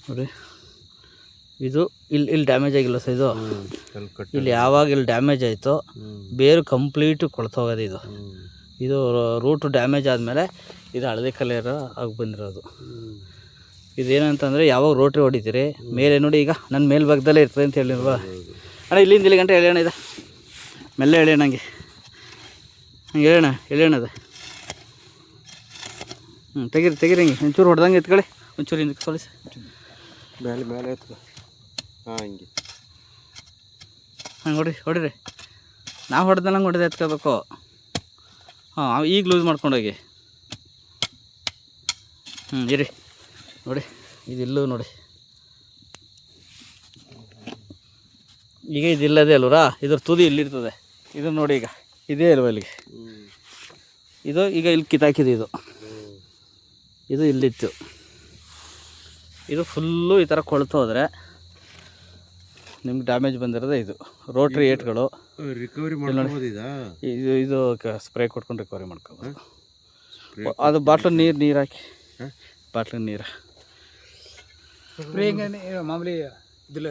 ನೋಡಿ ಇದು ಇಲ್ಲಿ ಡ್ಯಾಮೇಜ್ ಆಗಿಲ್ಲ ಸರ್ ಇದು. ಇಲ್ಲಿ ಯಾವಾಗ ಇಲ್ಲಿ ಡ್ಯಾಮೇಜ್ ಆಯಿತು ಬೇರು ಕಂಪ್ಲೀಟು ಕೊಳ್ತೋಗೋದು ಇದು. ಇದು ರೂಟು ಡ್ಯಾಮೇಜ್ ಆದಮೇಲೆ ಇದು ಹಳದಿ ಕಲರ್ ಆಗಿ ಬಂದಿರೋದು. ಇದೇನಂತಂದರೆ ಯಾವಾಗ ರೋಟ್ರಿ ಹೊಡಿತೀರಿ ಮೇಲೆ ನೋಡಿ, ಈಗ ನನ್ನ ಮೇಲ್ಭಾಗದಲ್ಲೇ ಇರ್ತದೆ ಅಂತ ಹೇಳಿಲ್ವಾ ಅಣ್ಣ. ಇಲ್ಲಿಂದ ಇಲ್ಲಿ ಗಂಟೆ ಎಳೆಯೋಣ, ಇದೆ ಮೆಲ್ಲ ಎಳೆಯೋಣ, ಹಂಗೆ ಎಳೆಯೋಣ ಅದು. ತೆಗೀರಿ ಹಿಂಗೆ ಒಂಚೂರು ಹೊಡೆದಂಗೆ ಎತ್ಕೊಳ್ಳಿ, ಒಂಚೂರು ಹಿಂದಕ್ಕೆ ಸೋಲಿಸಿ ಮೇಲೆ ಎತ್ಕೊ. ಹಾಂ ಹಿಂಗೆ ಹಂಗೆ ಹೊಡಿರಿ. ನಾವು ಹೊಡೆದಂಗೆ ಹೊಡೆದು ಎತ್ಕೋಬೇಕು. ಹಾಂ ಈಗ ಲೂಸ್ ಮಾಡ್ಕೊಂಡೋಗಿ. ಇರಿ ನೋಡಿ, ಇದಿಲ್ಲೂ ನೋಡಿ, ಈಗ ಇದಿಲ್ಲದೆ ಅಲ್ವರಾ, ಇದ್ರ ತುದಿ ಇಲ್ಲಿರ್ತದೆ. ಇದು ನೋಡಿ, ಈಗ ಇದೇ ಅಲ್ವ ಇಲ್ಲಿಗೆ, ಇದು ಈಗ ಇಲ್ಲಿ ಕಿತ್ತಾಕಿದೆ. ಇದು ಇಲ್ಲಿತ್ತು. ಇದು ಫುಲ್ಲು ಈ ಥರ ಕೊಳ್ತೋದ್ರೆ ನಿಮ್ಗೆ ಡ್ಯಾಮೇಜ್ ಬಂದಿರೋದೇ ಇದು. ರೋಟ್ರಿ ಏಟ್ಗಳು ರಿಕವರಿ ಇದು ಸ್ಪ್ರೇ ಕೊಟ್ಕೊಂಡು ರಿಕವರಿ ಮಾಡ್ಕೋಬೋದು. ಅದು ಬಾಟ್ಲು ನೀರು ಹಾಕಿ, ಬಾಟ್ಲಿಗೆ ನೀರು ಸ್ಪ್ರೇ ಮಾಮೂಲಿ ಇದಿಲ್ಲ.